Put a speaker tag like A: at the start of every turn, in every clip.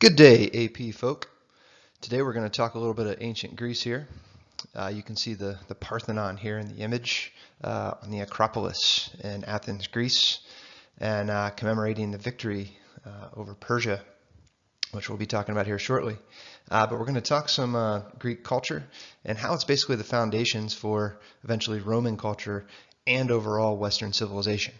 A: Good day, AP folk. Today we're going to talk a little bit of ancient Greece here. You can see the Parthenon here in the image on the Acropolis in Athens, Greece, and commemorating the victory over Persia, which we'll be talking about here shortly. But we're going to talk some Greek culture and how it's basically the foundations for eventually Roman culture and overall Western civilization.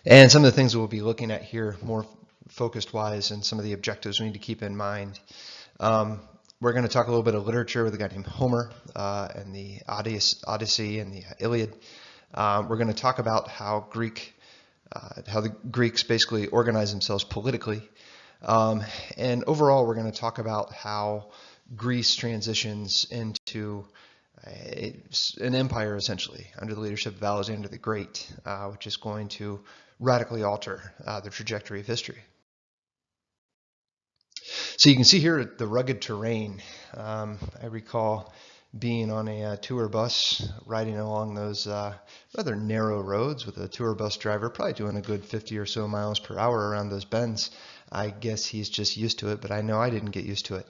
A: And some of the things we'll be looking at here more focused wise and some of the objectives we need to keep in mind. We're going to talk a little bit of literature with a guy named Homer and the Odyssey and the Iliad. We're going to talk about how the Greeks basically organize themselves politically. And overall, we're going to talk about how Greece transitions into an empire, essentially, under the leadership of Alexander the Great, which is going to radically alter the trajectory of history. So you can see here the rugged terrain. I recall being on a tour bus, riding along those rather narrow roads with a tour bus driver, probably doing a good 50 or so miles per hour around those bends. I guess he's just used to it, but I know I didn't get used to it.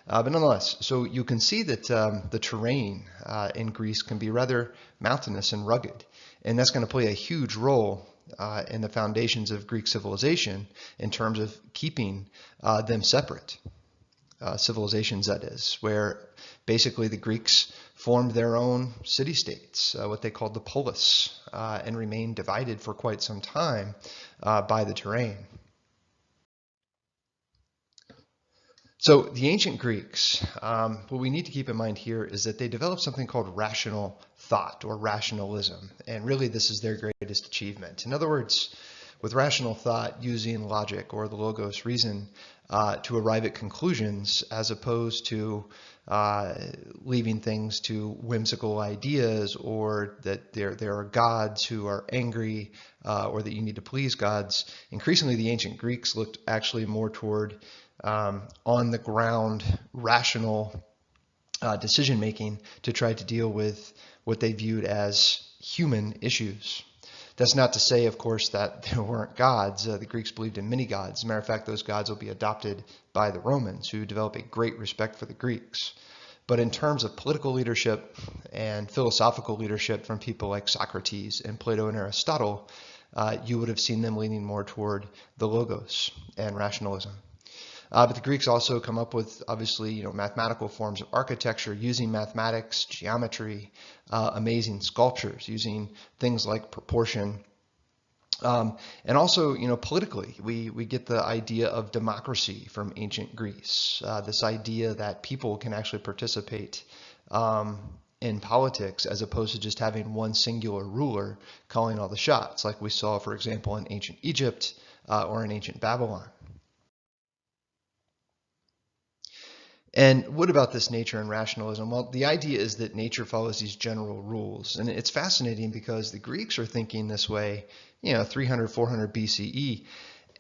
A: But nonetheless, so you can see that the terrain in Greece can be rather mountainous and rugged, and that's going to play a huge role in the foundations of Greek civilization in terms of keeping them separate. Civilizations, that is, where basically the Greeks formed their own city-states, what they called the polis, and remained divided for quite some time by the terrain. So the ancient Greeks, what we need to keep in mind here is that they developed something called rational thought or rationalism, and really this is their greatest achievement. In other words, with rational thought, using logic or the logos, reason, to arrive at conclusions as opposed to leaving things to whimsical ideas, or that there are gods who are angry or that you need to please gods. Increasingly, the ancient Greeks looked actually more toward on the ground rational decision making to try to deal with what they viewed as human issues. That's not to say, of course, that there weren't gods. The Greeks believed in many gods. As a matter of fact, those gods will be adopted by the Romans, who develop a great respect for the Greeks. But in terms of political leadership and philosophical leadership from people like Socrates and Plato and Aristotle, you would have seen them leaning more toward the logos and rationalism. But the Greeks also come up with, obviously, mathematical forms of architecture using mathematics, geometry, amazing sculptures using things like proportion. And also, politically, we get the idea of democracy from ancient Greece, this idea that people can actually participate in politics as opposed to just having one singular ruler calling all the shots, like we saw, for example, in ancient Egypt or in ancient Babylon. And what about this nature and rationalism? Well, the idea is that nature follows these general rules. And it's fascinating because the Greeks are thinking this way, 300, 400 BCE.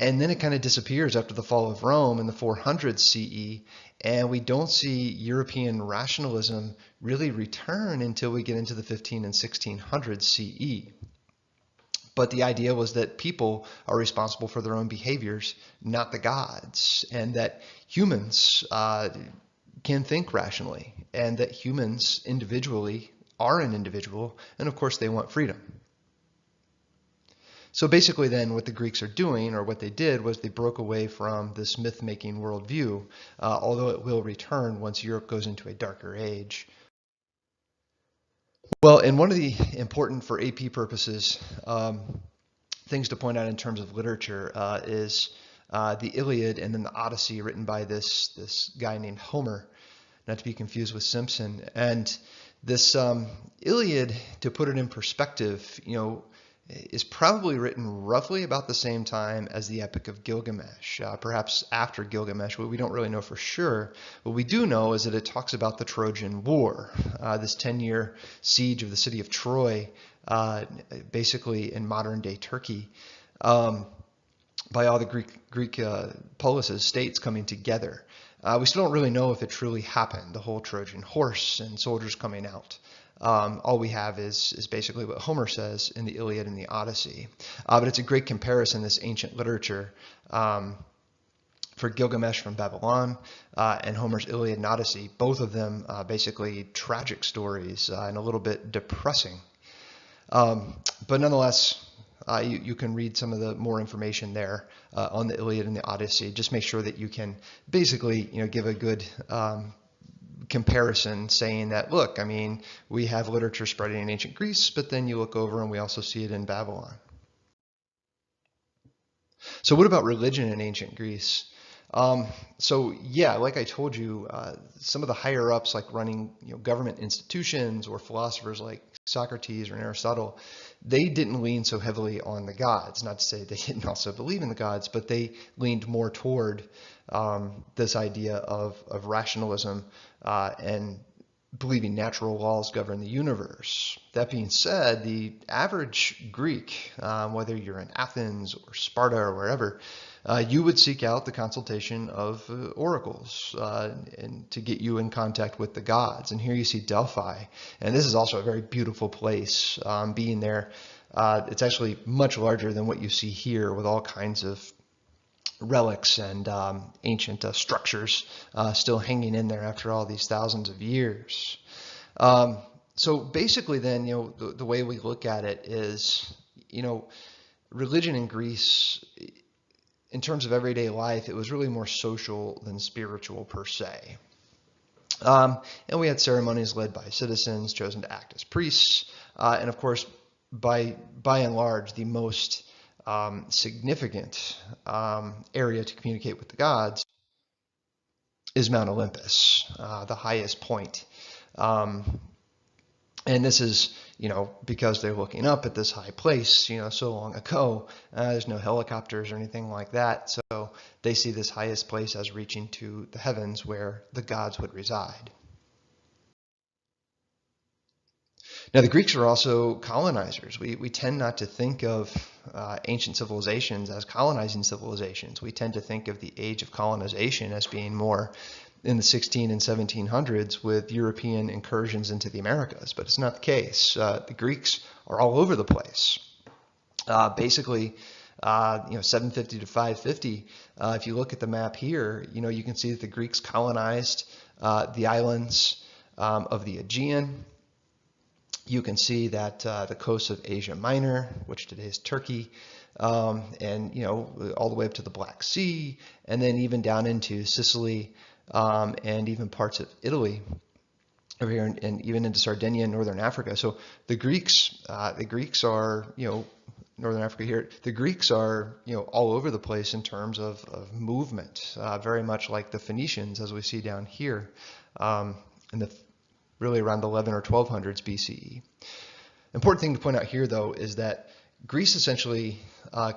A: And then it kind of disappears after the fall of Rome in the 400s CE. And we don't see European rationalism really return until we get into the 15 and 1600s CE. But the idea was that people are responsible for their own behaviors, not the gods, and that humans can think rationally, and that humans individually are an individual, and of course they want freedom. So basically then what the Greeks are doing, or what they did, was they broke away from this myth-making worldview, although it will return once Europe goes into a darker age. Well, and one of the important for AP purposes things to point out in terms of literature is the Iliad and then the Odyssey, written by this guy named Homer, not to be confused with Simpson. And this Iliad, to put it in perspective, is probably written roughly about the same time as the Epic of Gilgamesh, perhaps after Gilgamesh, but we don't really know for sure. What we do know is that it talks about the Trojan War, this 10-year siege of the city of Troy, basically in modern-day Turkey, by all the Greek polises, states coming together. We still don't really know if it truly happened, the whole Trojan horse and soldiers coming out. All we have is basically what Homer says in the Iliad and the Odyssey. But it's a great comparison, this ancient literature, for Gilgamesh from Babylon and Homer's Iliad and Odyssey, both of them basically tragic stories and a little bit depressing. But nonetheless, you can read some of the more information there on the Iliad and the Odyssey. Just make sure that you can basically, give a good comparison, saying that, look, I mean, we have literature spreading in ancient Greece, but then you look over and we also see it in Babylon. So what about religion in ancient Greece? So yeah, like I told you, some of the higher ups, like running government institutions, or philosophers like Socrates or Aristotle, they didn't lean so heavily on the gods. Not to say they didn't also believe in the gods, but they leaned more toward this idea of rationalism and believing natural laws govern the universe. That being said, the average Greek, whether you're in Athens or Sparta or wherever, you would seek out the consultation of oracles and to get you in contact with the gods. And here you see Delphi. And this is also a very beautiful place. Being there, it's actually much larger than what you see here, with all kinds of relics and ancient structures still hanging in there after all these thousands of years. So basically then, the way we look at it is, religion in Greece, in terms of everyday life, it was really more social than spiritual per se. And we had ceremonies led by citizens chosen to act as priests. And of course, by and large, the most significant area to communicate with the gods is Mount Olympus, the highest point. And this is, because they're looking up at this high place, so long ago. There's no helicopters or anything like that. So they see this highest place as reaching to the heavens where the gods would reside. Now, the Greeks were also colonizers. We tend not to think of ancient civilizations as colonizing civilizations. We tend to think of the age of colonization as being more in the 16 and 1700s with European incursions into the Americas, but it's not the case. The Greeks are all over the place. Basically, 750 to 550, if you look at the map here, you can see that the Greeks colonized the islands of the Aegean. You can see that the coast of Asia Minor, which today is Turkey, and all the way up to the Black Sea, and then even down into Sicily, and even parts of Italy over here, and even into Sardinia and Northern Africa. So the Greeks are, Northern Africa here, the Greeks are, all over the place in terms of movement, very much like the Phoenicians, as we see down here, really around the 11 or 1200s BCE. Important thing to point out here, though, is that Greece essentially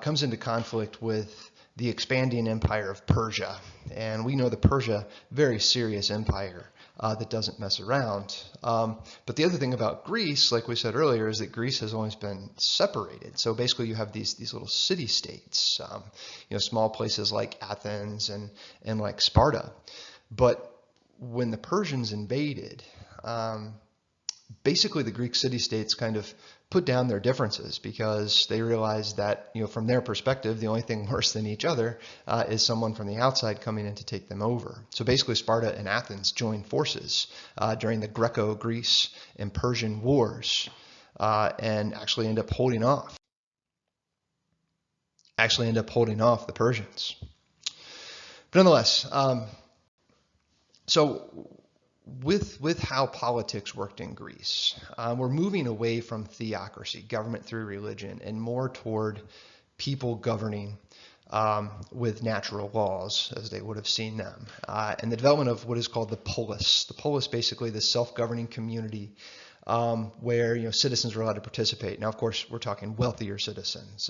A: comes into conflict with the expanding empire of Persia. And we know that Persia, very serious empire that doesn't mess around. But the other thing about Greece, like we said earlier, is that Greece has always been separated. So basically you have these little city-states, small places like Athens and like Sparta. But when the Persians invaded, basically the Greek city-states kind of put down their differences, because they realized that, from their perspective, the only thing worse than each other is someone from the outside coming in to take them over. So basically Sparta and Athens joined forces during the Greco-Greece and Persian wars and actually end up holding off the Persians. But nonetheless, so with how politics worked in Greece, we're moving away from theocracy, government through religion, and more toward people governing with natural laws as they would have seen them. And the development of what is called the polis. The polis, basically the self-governing community where citizens are allowed to participate. Now, of course, we're talking wealthier citizens.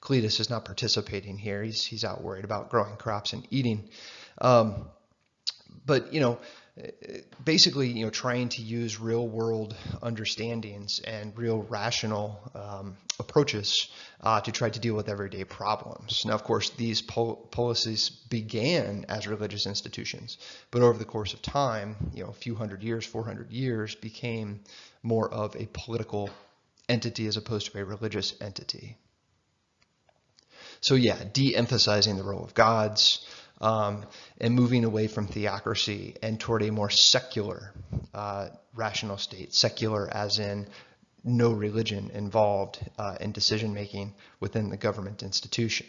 A: Cletus is not participating here. He's out worried about growing crops and eating. But basically, trying to use real world understandings and real rational approaches to try to deal with everyday problems. Now, of course, these policies began as religious institutions, but over the course of time, a few hundred years, 400 years, became more of a political entity as opposed to a religious entity. So yeah, de-emphasizing the role of gods, and moving away from theocracy and toward a more secular rational state. Secular as in no religion involved in decision making within the government institution.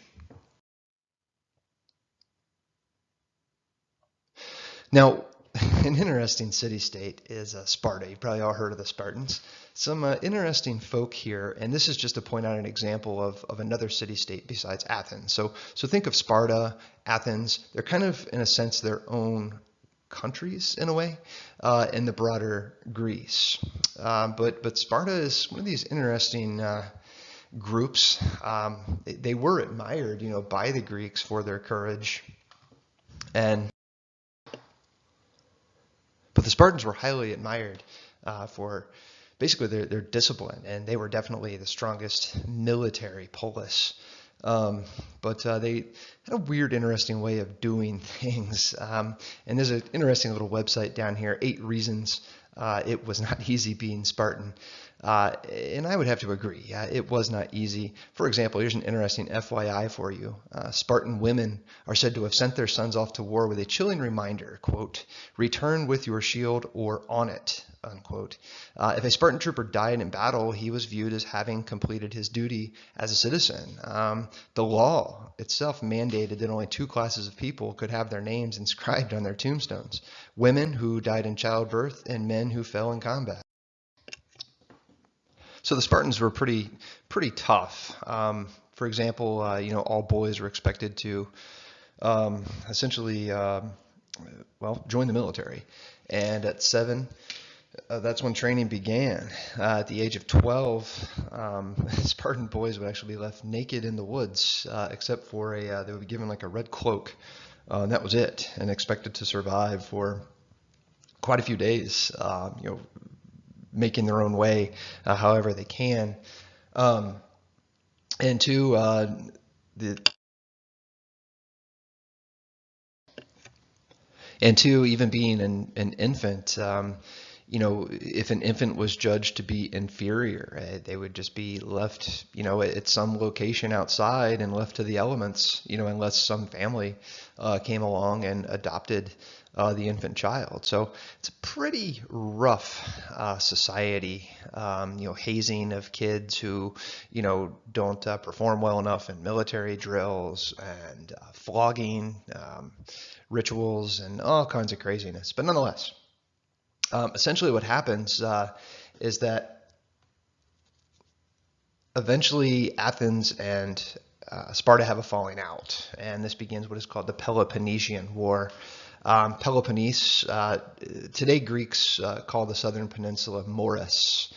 A: Now, an interesting city-state is Sparta. You've probably all heard of the Spartans. Some interesting folk here, and this is just to point out an example of another city-state besides Athens. So think of Sparta, Athens. They're kind of, in a sense, their own countries in a way in the broader Greece. But Sparta is one of these interesting groups. They were admired, by the Greeks for their courage, but the Spartans were highly admired for basically their discipline, and they were definitely the strongest military polis. But they had a weird, interesting way of doing things. And there's an interesting little website down here, 8 reasons it was not easy being Spartan. And I would have to agree, it was not easy. For example, here's an interesting FYI for you. Spartan women are said to have sent their sons off to war with a chilling reminder, quote, "Return with your shield or on it," unquote. If a Spartan trooper died in battle, he was viewed as having completed his duty as a citizen. The law itself mandated that only 2 classes of people could have their names inscribed on their tombstones: women who died in childbirth and men who fell in combat. So the Spartans were pretty tough. For example, all boys were expected to essentially, join the military. And at 7, that's when training began. At the age of 12, Spartan boys would actually be left naked in the woods, except for they would be given like a red cloak, and that was it, and expected to survive for quite a few days. Making their own way however they can. And two, even being an infant, if an infant was judged to be inferior, they would just be left, at some location outside and left to the elements, unless some family came along and adopted the infant child. So it's a pretty rough society, hazing of kids who, don't perform well enough in military drills, and flogging, rituals, and all kinds of craziness. But nonetheless, essentially what happens is that eventually Athens and Sparta have a falling out, and this begins what is called the Peloponnesian War. Peloponnese, today Greeks call the southern peninsula Moris,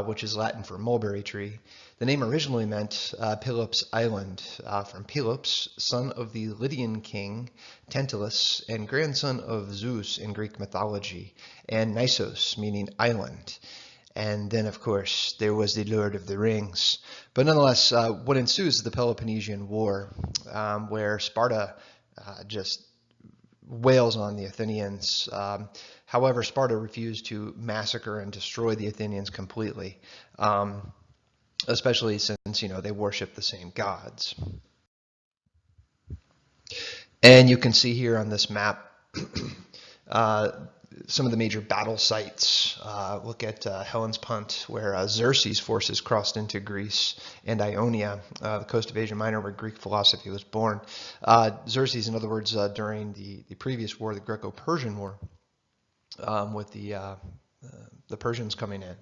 A: which is Latin for mulberry tree. The name originally meant Pelops Island, from Pelops, son of the Lydian king Tantalus and grandson of Zeus in Greek mythology, and Nisos, meaning island. And then, of course, there was the Lord of the Rings. But nonetheless, what ensues is the Peloponnesian War, where Sparta just wails on the Athenians. However, Sparta refused to massacre and destroy the Athenians completely, especially since, they worship the same gods. And you can see here on this map some of the major battle sites. Look at Hellespont, where Xerxes' forces crossed into Greece, and Ionia, the coast of Asia Minor, where Greek philosophy was born. Xerxes, in other words, during the previous war, the Greco-Persian War, with the Persians coming in.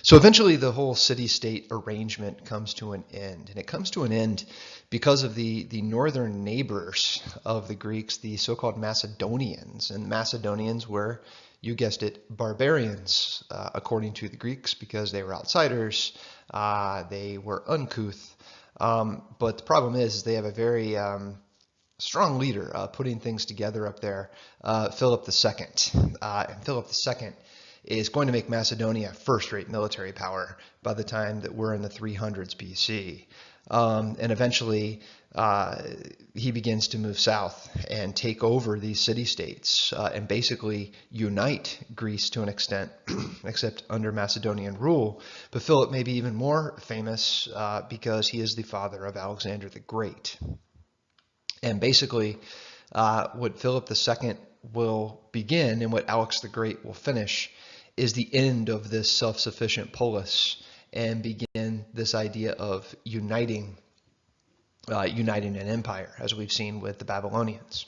A: So eventually the whole city-state arrangement comes to an end, and it comes to an end because of the northern neighbors of the Greeks, the so-called Macedonians. And Macedonians were, you guessed it, barbarians, according to the Greeks, because they were outsiders, they were uncouth. But the problem is they have a very strong leader putting things together up there, Philip II. And Philip II is going to make Macedonia a first-rate military power by the time that we're in the 300s BC. And eventually, he begins to move south and take over these city-states and basically unite Greece to an extent, except under Macedonian rule. But Philip may be even more famous because he is the father of Alexander the Great. And basically, what Philip II will begin and what Alex the Great will finish is the end of this self-sufficient polis and begin this idea of uniting an empire, as we've seen with the Babylonians.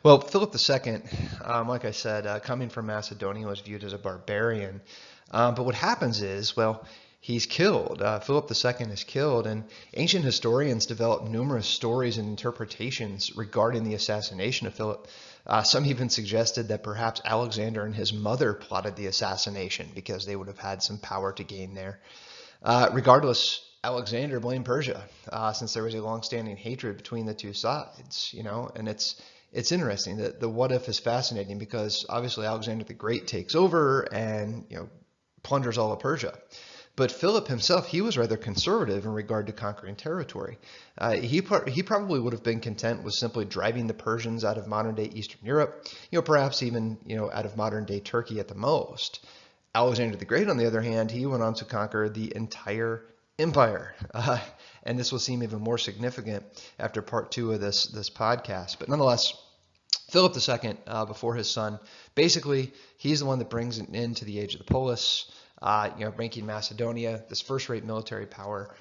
A: Well, Philip II, like I said, coming from Macedonia, was viewed as a barbarian. But what happens is, well, he's killed. Philip II is killed, and ancient historians develop numerous stories and interpretations regarding the assassination of Philip. Some even suggested that perhaps Alexander and his mother plotted the assassination because they would have had some power to gain there. Regardless, Alexander blamed Persia, since there was a long-standing hatred between the two sides, and it's interesting that the what if is fascinating because obviously Alexander the Great takes over and plunders all of Persia. But Philip himself, he was rather conservative in regard to conquering territory. He probably would have been content with simply driving the Persians out of modern-day Eastern Europe, perhaps even out of modern-day Turkey at the most. Alexander the Great, on the other hand, he went on to conquer the entire empire. And this will seem even more significant after part 2 of this podcast. But nonetheless, Philip II, before his son, basically, he's the one that brings an end to the age of the polis, ranking Macedonia, this first-rate military power.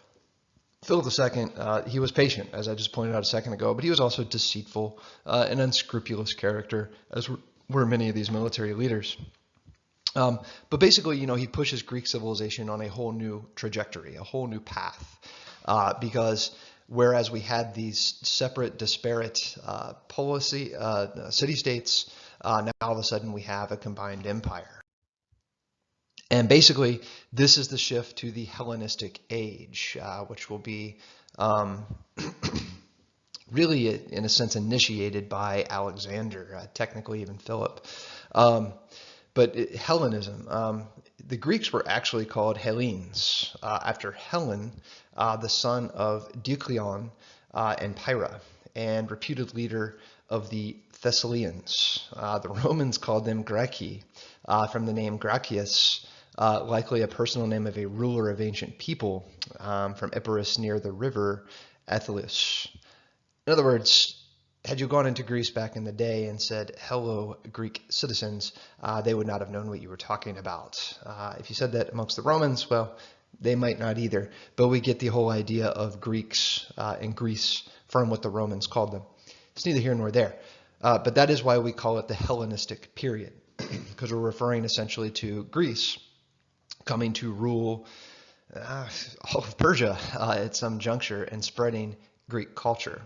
A: Philip II, he was patient, as I just pointed out a second ago, but he was also deceitful, an unscrupulous character, as were many of these military leaders. But basically, he pushes Greek civilization on a whole new trajectory, a whole new path, because whereas we had these separate, disparate city-states, now all of a sudden we have a combined empire. And basically, this is the shift to the Hellenistic age, which will be really, in a sense, initiated by Alexander, technically even Philip. But Hellenism, the Greeks were actually called Hellenes, after Hellen, the son of Deucalion and Pyrrha, and reputed leader of the Thessalians. The Romans called them Greci, from the name Gracchus, likely a personal name of a ruler of ancient people, from Epirus near the river Athilus. In other words, had you gone into Greece back in the day and said, hello, Greek citizens, they would not have known what you were talking about. If you said that amongst the Romans, well, they might not either. But we get the whole idea of Greeks in Greece from what the Romans called them. It's neither here nor there. But that is why we call it the Hellenistic period, because we're referring essentially to Greece coming to rule all of Persia at some juncture and spreading Greek culture.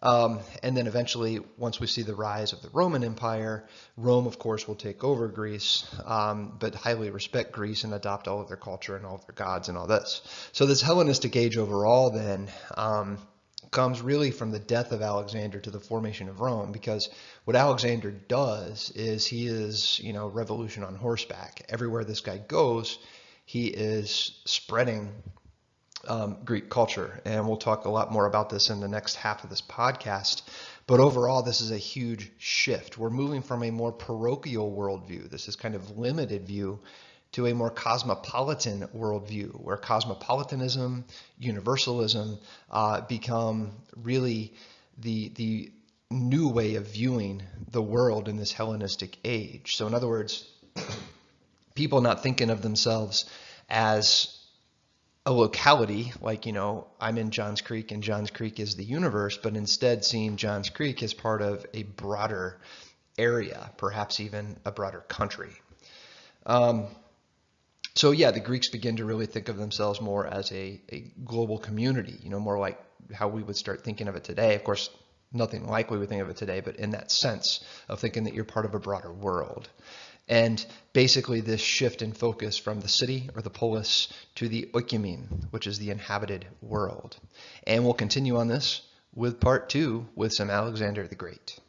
A: And then eventually, once we see the rise of the Roman Empire, Rome, of course, will take over Greece, but highly respect Greece and adopt all of their culture and all of their gods and all this. So this Hellenistic age overall then comes really from the death of Alexander to the formation of Rome, because what Alexander does is he is, revolution on horseback. Everywhere this guy goes, he is spreading Greek culture, and we'll talk a lot more about this in the next half of this podcast. But overall, this is a huge shift. We're moving from a more parochial worldview, this is kind of limited view, to a more cosmopolitan worldview, where cosmopolitanism, universalism become really the new way of viewing the world in this Hellenistic age. So in other words, people not thinking of themselves as a locality, like, I'm in Johns Creek and Johns Creek is the universe, but instead seeing Johns Creek as part of a broader area, perhaps even a broader country. So yeah, the Greeks begin to really think of themselves more as a global community, more like how we would start thinking of it today. Of course, nothing like we would think of it today, but in that sense of thinking that you're part of a broader world. And basically this shift in focus from the city or the polis to the oikoumene, which is the inhabited world. And we'll continue on this with part 2 with some Alexander the Great.